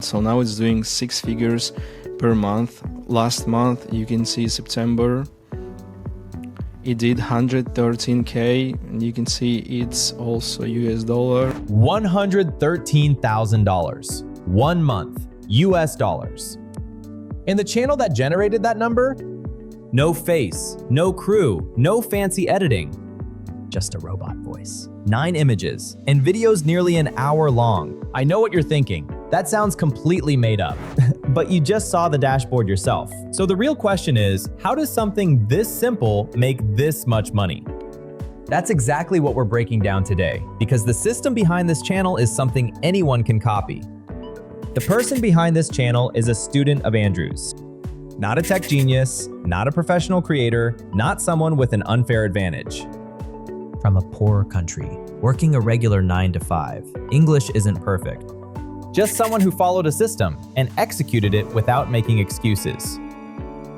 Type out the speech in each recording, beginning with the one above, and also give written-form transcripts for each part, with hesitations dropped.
So now it's doing 6 figures per month. Last month, you can see September, it did 113K, and you can see it's also US dollar. $113,000, 1 month, US dollars. And the channel that generated that number? No face, no crew, no fancy editing. Just a robot voice. 9 images, and videos nearly an hour long. I know what you're thinking. That sounds completely made up. But you just saw the dashboard yourself. So the real question is, how does something this simple make this much money? That's exactly what we're breaking down today, because the system behind this channel is something anyone can copy. The person behind this channel is a student of Andrew's. Not a tech genius, not a professional creator, not someone with an unfair advantage. From a poor country, working a regular 9 to 5, English isn't perfect. Just someone who followed a system and executed it without making excuses.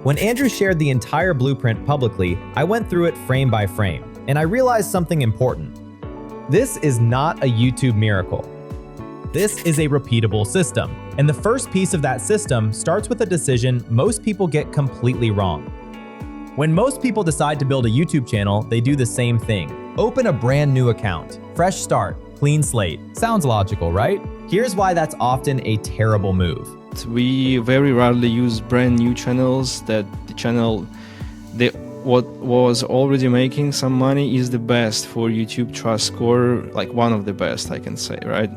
When Andrew shared the entire blueprint publicly, I went through it frame by frame, and I realized something important. This is not a YouTube miracle. This is a repeatable system, and the first piece of that system starts with a decision most people get completely wrong. When most people decide to build a YouTube channel, they do the same thing. Open a brand new account. Fresh start, clean slate. Sounds logical, right? Here's why that's often a terrible move. We very rarely use brand new channels that the channel what was already making some money is the best for YouTube trust score, like one of the best, I can say, right?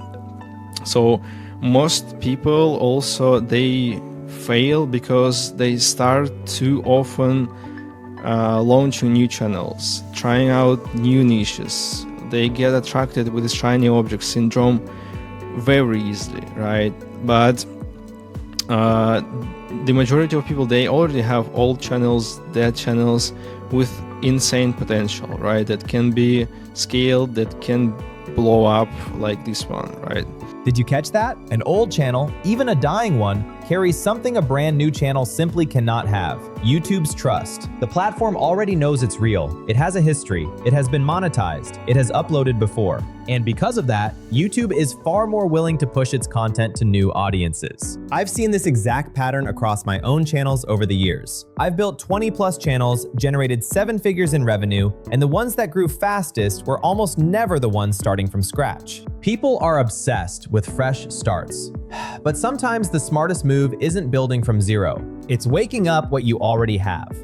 So most people also, they fail because they start too often launching new channels, trying out new niches. They get attracted with the shiny object syndrome very easily, right? But the majority of people, they already have old channels, dead channels with insane potential, right? That can be scaled, that can blow up like this one, right? Did you catch that? An old channel, even a dying one, carries something a brand new channel simply cannot have: YouTube's trust. The platform already knows it's real. It has a history. It has been monetized. It has uploaded before. And because of that, YouTube is far more willing to push its content to new audiences. I've seen this exact pattern across my own channels over the years. I've built 20+ channels, generated 7 figures in revenue, and the ones that grew fastest were almost never the ones starting from scratch. People are obsessed with fresh starts. But sometimes the smartest move isn't building from zero. It's waking up what you already have.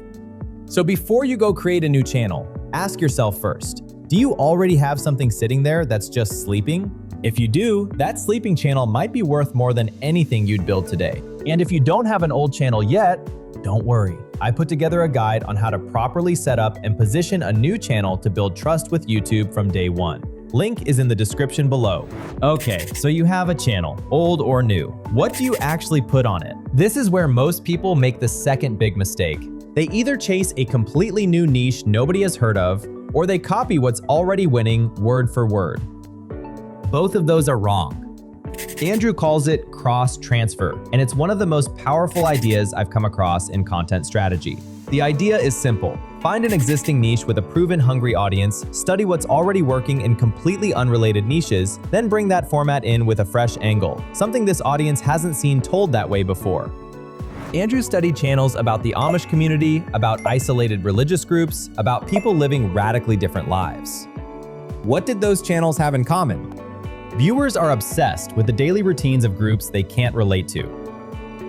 So before you go create a new channel, ask yourself first, do you already have something sitting there that's just sleeping? If you do, that sleeping channel might be worth more than anything you'd build today. And if you don't have an old channel yet, don't worry. I put together a guide on how to properly set up and position a new channel to build trust with YouTube from day one. Link is in the description below. Okay, so you have a channel, old or new. What do you actually put on it? This is where most people make the second big mistake. They either chase a completely new niche nobody has heard of, or they copy what's already winning word for word. Both of those are wrong. Andrew calls it cross-transfer, and it's one of the most powerful ideas I've come across in content strategy. The idea is simple. Find an existing niche with a proven hungry audience, study what's already working in completely unrelated niches, then bring that format in with a fresh angle, something this audience hasn't seen told that way before. Andrew studied channels about the Amish community, about isolated religious groups, about people living radically different lives. What did those channels have in common? Viewers are obsessed with the daily routines of groups they can't relate to.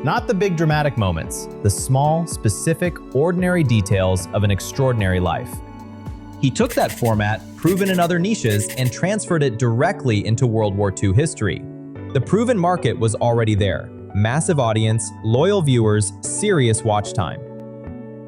Not the big dramatic moments, the small, specific, ordinary details of an extraordinary life. He took that format, proven in other niches, and transferred it directly into World War II history. The proven market was already there. Massive audience, loyal viewers, serious watch time.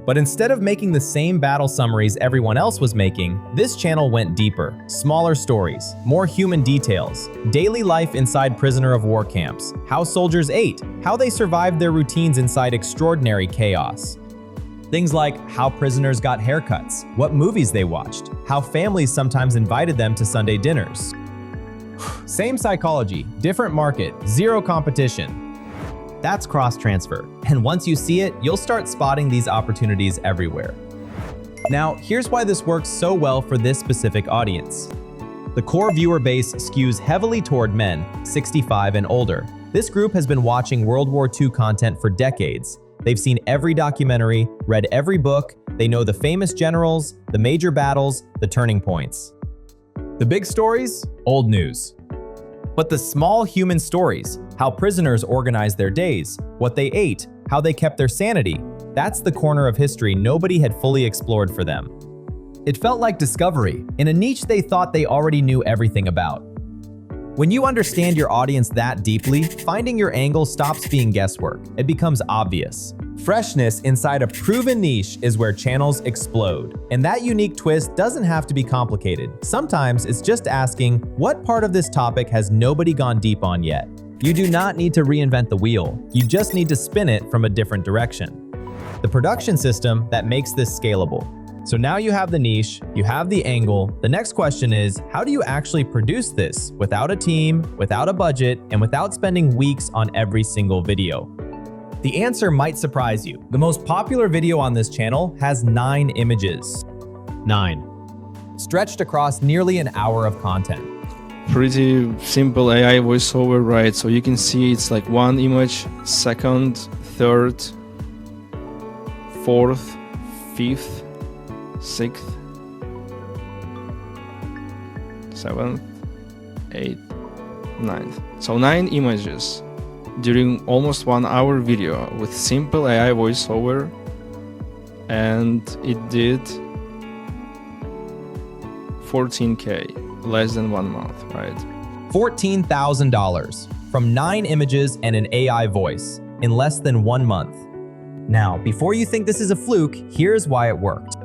But instead of making the same battle summaries everyone else was making, this channel went deeper. Smaller stories, more human details, daily life inside prisoner of war camps, how soldiers ate, how they survived their routines inside extraordinary chaos. Things like how prisoners got haircuts, what movies they watched, how families sometimes invited them to Sunday dinners. Same psychology, different market, zero competition. That's cross-transfer, and once you see it, you'll start spotting these opportunities everywhere. Now, here's why this works so well for this specific audience. The core viewer base skews heavily toward men, 65 and older. This group has been watching World War II content for decades. They've seen every documentary, read every book, they know the famous generals, the major battles, the turning points. The big stories? Old news. But the small human stories, how prisoners organized their days, what they ate, how they kept their sanity, that's the corner of history nobody had fully explored for them. It felt like discovery, in a niche they thought they already knew everything about. When you understand your audience that deeply, finding your angle stops being guesswork. It becomes obvious. Freshness inside a proven niche is where channels explode. And that unique twist doesn't have to be complicated. Sometimes it's just asking, what part of this topic has nobody gone deep on yet? You do not need to reinvent the wheel. You just need to spin it from a different direction. The production system that makes this scalable. So now you have the niche, you have the angle. The next question is, how do you actually produce this without a team, without a budget, and without spending weeks on every single video? The answer might surprise you. The most popular video on this channel has 9 images. 9. Stretched across nearly an hour of content. Pretty simple AI voiceover, right? So you can see it's like 1 image, 2nd, 3rd, 4th, 5th, 6th, 7th, 8th, 9th. So 9 images during almost 1 hour video with simple AI voiceover, and it did 14K, less than 1 month, right? $14,000 from 9 images and an AI voice in less than 1 month. Now, before you think this is a fluke, here's why it worked.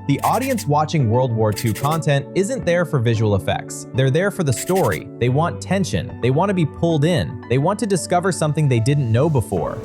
The audience watching World War II content isn't there for visual effects. They're there for the story. They want tension. They want to be pulled in. They want to discover something they didn't know before.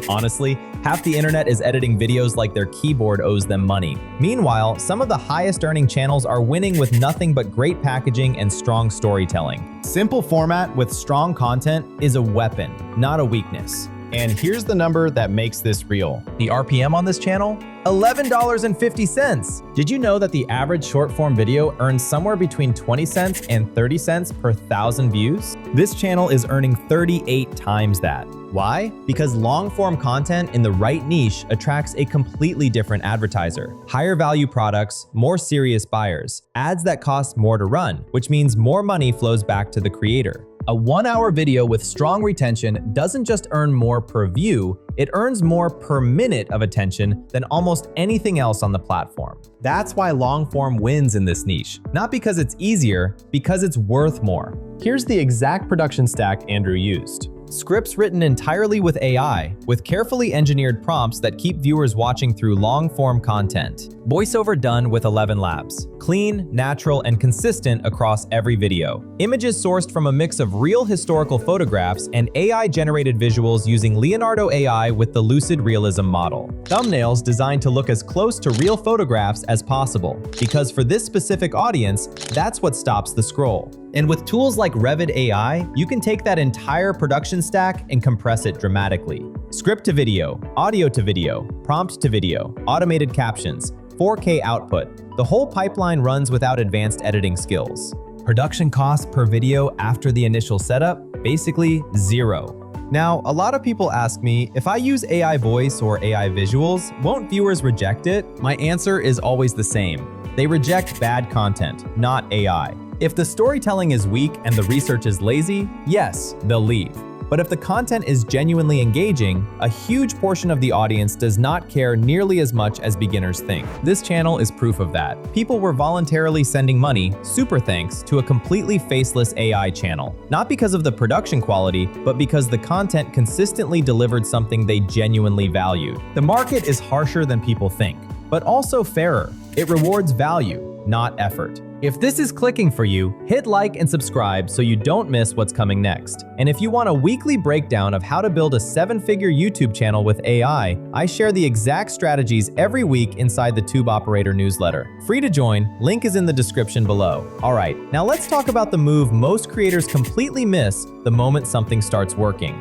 Honestly, half the internet is editing videos like their keyboard owes them money. Meanwhile, some of the highest earning channels are winning with nothing but great packaging and strong storytelling. Simple format with strong content is a weapon, not a weakness. And here's the number that makes this real. The RPM on this channel? $11.50. Did you know that the average short-form video earns somewhere between 20 cents and 30 cents per 1,000 views? This channel is earning 38 times that. Why? Because long-form content in the right niche attracts a completely different advertiser. Higher value products, more serious buyers, ads that cost more to run, which means more money flows back to the creator. A 1-hour video with strong retention doesn't just earn more per view, it earns more per minute of attention than almost anything else on the platform. That's why long-form wins in this niche. Not because it's easier, because it's worth more. Here's the exact production stack Andrew used. Scripts written entirely with AI, with carefully engineered prompts that keep viewers watching through long-form content. Voiceover done with ElevenLabs. Clean, natural, and consistent across every video. Images sourced from a mix of real historical photographs and AI-generated visuals using Leonardo AI with the Lucid Realism model. Thumbnails designed to look as close to real photographs as possible, because for this specific audience, that's what stops the scroll. And with tools like Revit AI, you can take that entire production stack and compress it dramatically. Script to video, audio to video, prompt to video, automated captions, 4K output. The whole pipeline runs without advanced editing skills. Production costs per video after the initial setup, basically zero. Now, a lot of people ask me, if I use AI voice or AI visuals, won't viewers reject it? My answer is always the same. They reject bad content, not AI. If the storytelling is weak and the research is lazy, yes, they'll leave. But if the content is genuinely engaging, a huge portion of the audience does not care nearly as much as beginners think. This channel is proof of that. People were voluntarily sending money, super thanks, to a completely faceless AI channel. Not because of the production quality, but because the content consistently delivered something they genuinely valued. The market is harsher than people think, but also fairer. It rewards value, not effort. If this is clicking for you, hit like and subscribe so you don't miss what's coming next. And if you want a weekly breakdown of how to build a 7-figure YouTube channel with AI, I share the exact strategies every week inside the Tube Operator newsletter. Free to join, link is in the description below. Alright, now let's talk about the move most creators completely miss the moment something starts working.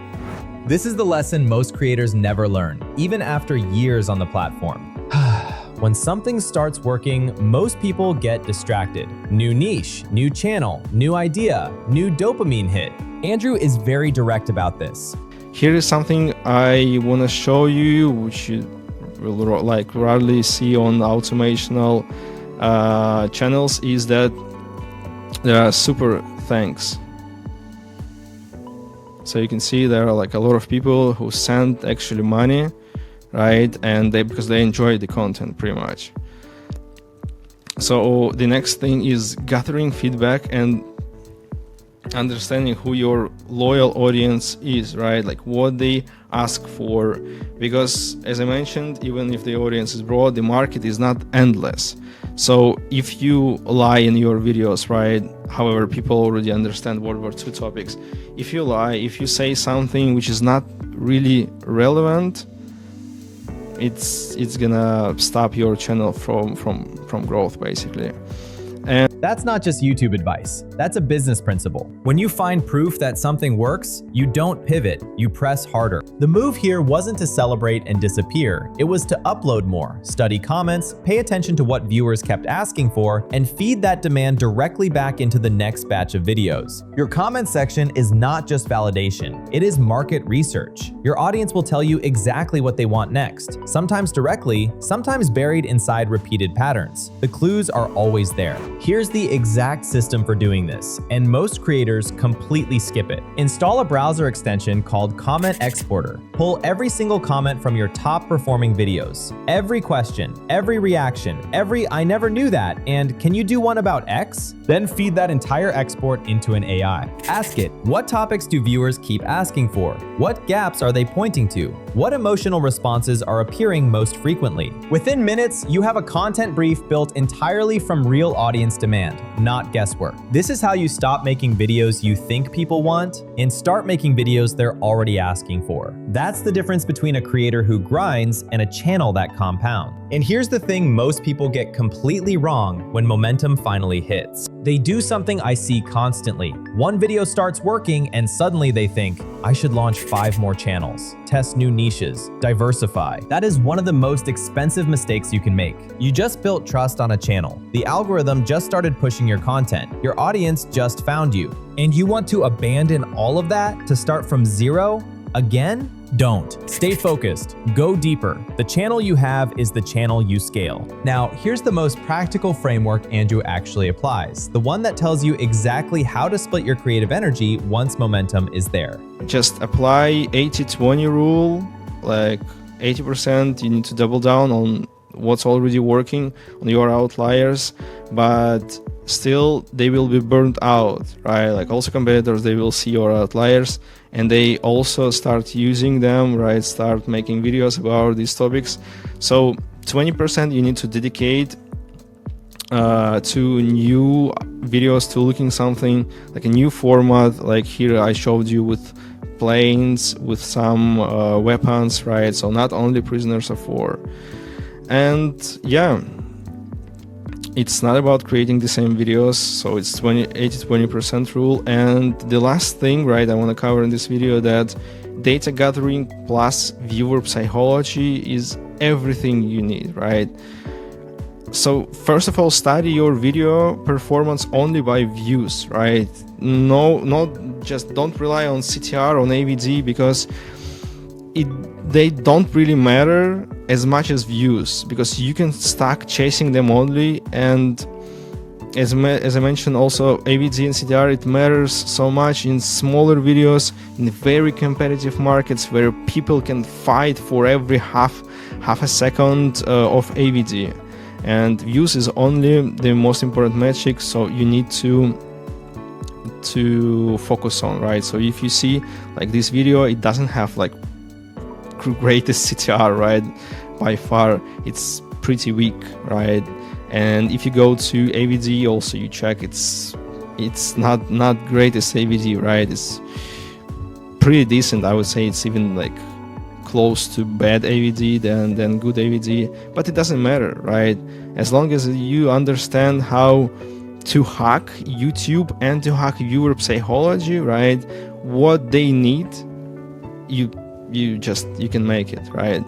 This is the lesson most creators never learn, even after years on the platform. When something starts working, most people get distracted. New niche, new channel, new idea, new dopamine hit. Andrew is very direct about this. Here is something I want to show you, which you will like rarely see on automational channels, is that there are super thanks. So you can see there are like a lot of people who send actually money, right? And because they enjoy the content pretty much. So the next thing is gathering feedback and understanding who your loyal audience is, right? Like what they ask for, because as I mentioned, even if the audience is broad, the market is not endless. So if you lie in your videos, right, however, people already understand World War II topics. If you lie, if you say something which is not really relevant, it's gonna stop your channel from growth, basically. And that's not just YouTube advice. That's a business principle. When you find proof that something works, you don't pivot, you press harder. The move here wasn't to celebrate and disappear. It was to upload more, study comments, pay attention to what viewers kept asking for, and feed that demand directly back into the next batch of videos. Your comment section is not just validation. It is market research. Your audience will tell you exactly what they want next, sometimes directly, sometimes buried inside repeated patterns. The clues are always there. Here's the exact system for doing this, and most creators completely skip it. Install a browser extension called Comment Exporter. Pull every single comment from your top performing videos. Every question, every reaction, every "I never knew that" and "Can you do one about X?" Then feed that entire export into an AI. Ask it, what topics do viewers keep asking for? What gaps are they pointing to? What emotional responses are appearing most frequently? Within minutes, you have a content brief built entirely from real audience demand, not guesswork. This is how you stop making videos you think people want and start making videos they're already asking for. That's the difference between a creator who grinds and a channel that compounds. And here's the thing most people get completely wrong when momentum finally hits. They do something I see constantly. One video starts working and suddenly they think, I should launch 5 more channels, test new niches, diversify. That is one of the most expensive mistakes you can make. You just built trust on a channel. The algorithm just started pushing your content. Your audience just found you. And you want to abandon all of that to start from zero again? Don't. Stay focused. Go deeper. The channel you have is the channel you scale. Now, here's the most practical framework Andrew actually applies, the one that tells you exactly how to split your creative energy once momentum is there. Just apply 80-20 rule, like 80% you need to double down on what's already working, on your outliers, but still they will be burnt out, right? Like also competitors, they will see your outliers and they also start using them, right? Start making videos about these topics. So 20% you need to dedicate to new videos, to looking something like a new format. Like here I showed you with planes, with some weapons, right? So not only prisoners of war. And yeah, it's not about creating the same videos, so it's 80-20% rule. And the last thing, right, I want to cover in this video, that data gathering plus viewer psychology is everything you need, right? So first of all, study your video performance only by views, right? No, not just, don't rely on CTR, on AVD, because they don't really matter as much as views, because you can start chasing them only. And as I mentioned, also AVD and CTR, it matters so much in smaller videos, in very competitive markets where people can fight for every half a second of AVD. And views is only the most important metric, so you need to focus on, right? So if you see like this video, it doesn't have like greatest CTR, right? By far it's pretty weak, right? And if you go to AVD, also you check, it's not greatest AVD, right? It's pretty decent. I would say it's even like close to bad AVD than good AVD, but it doesn't matter, right? As long as you understand how to hack YouTube and to hack viewer psychology, right? What they need, you can make it, right?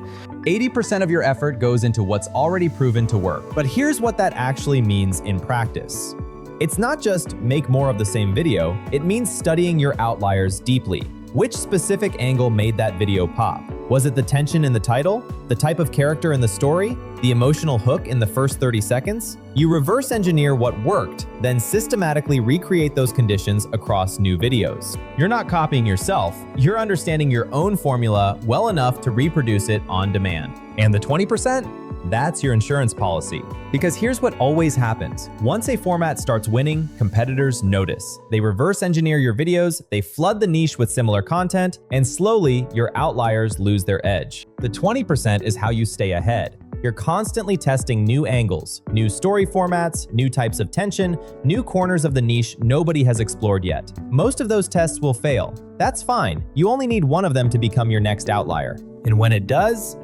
80% of your effort goes into what's already proven to work. But here's what that actually means in practice. It's not just make more of the same video, it means studying your outliers deeply. Which specific angle made that video pop? Was it the tension in the title? The type of character in the story? The emotional hook in the first 30 seconds? You reverse engineer what worked, then systematically recreate those conditions across new videos. You're not copying yourself, you're understanding your own formula well enough to reproduce it on demand. And the 20%? That's your insurance policy. Because here's what always happens. Once a format starts winning, competitors notice. They reverse engineer your videos, they flood the niche with similar content, and slowly your outliers lose their edge. The 20% is how you stay ahead. You're constantly testing new angles, new story formats, new types of tension, new corners of the niche nobody has explored yet. Most of those tests will fail. That's fine. You only need one of them to become your next outlier. And when it does,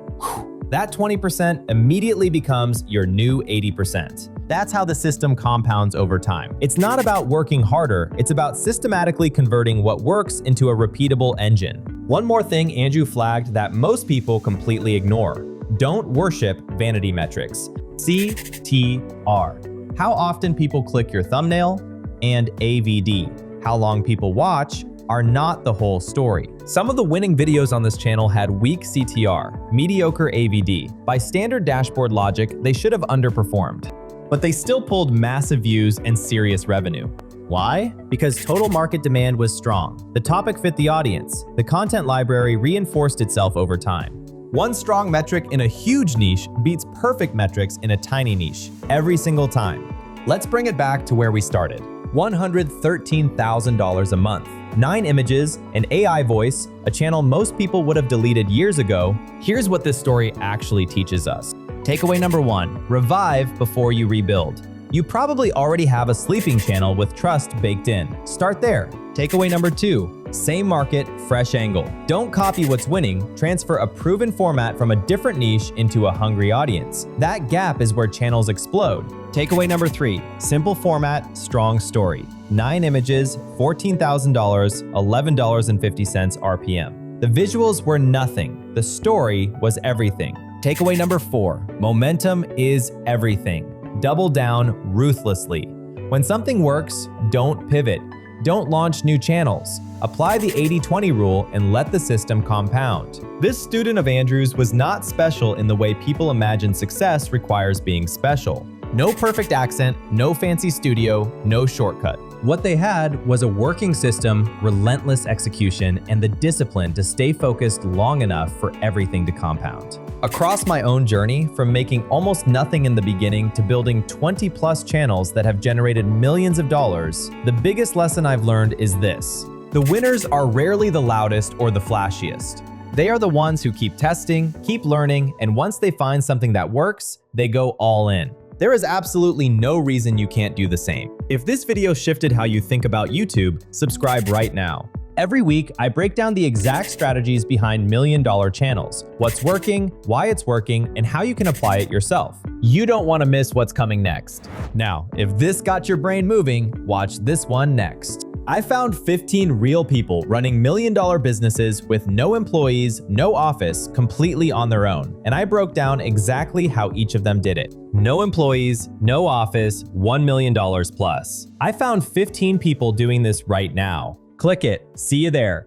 that 20% immediately becomes your new 80%. That's how the system compounds over time. It's not about working harder, it's about systematically converting what works into a repeatable engine. One more thing Andrew flagged that most people completely ignore. Don't worship vanity metrics. CTR. How often people click your thumbnail, and AVD. How long people watch are not the whole story. Some of the winning videos on this channel had weak CTR, mediocre AVD. By standard dashboard logic, they should have underperformed. But they still pulled massive views and serious revenue. Why? Because total market demand was strong. The topic fit the audience. The content library reinforced itself over time. One strong metric in a huge niche beats perfect metrics in a tiny niche every single time. Let's bring it back to where we started. $113,000 a month. 9 images, an AI voice, a channel most people would have deleted years ago. Here's what this story actually teaches us. Takeaway number 1, revive before you rebuild. You probably already have a sleeping channel with trust baked in. Start there. Takeaway number 2, same market, fresh angle. Don't copy what's winning, transfer a proven format from a different niche into a hungry audience. That gap is where channels explode. Takeaway number 3, simple format, strong story. 9 images, $14,000, $11.50 RPM. The visuals were nothing. The story was everything. Takeaway number 4, momentum is everything. Double down ruthlessly. When something works, don't pivot. Don't launch new channels. Apply the 80-20 rule and let the system compound. This student of Andrew's was not special in the way people imagine success requires being special. No perfect accent, no fancy studio, no shortcut. What they had was a working system, relentless execution, and the discipline to stay focused long enough for everything to compound. Across my own journey, from making almost nothing in the beginning to building 20+ channels that have generated millions of dollars, the biggest lesson I've learned is this. The winners are rarely the loudest or the flashiest. They are the ones who keep testing, keep learning, and once they find something that works, they go all in. There is absolutely no reason you can't do the same. If this video shifted how you think about YouTube, subscribe right now. Every week, I break down the exact strategies behind million-dollar channels, what's working, why it's working, and how you can apply it yourself. You don't want to miss what's coming next. Now, if this got your brain moving, watch this one next. I found 15 real people running million-dollar businesses with no employees, no office, completely on their own. And I broke down exactly how each of them did it. No employees, no office, $1 million plus. I found 15 people doing this right now. Click it. See you there.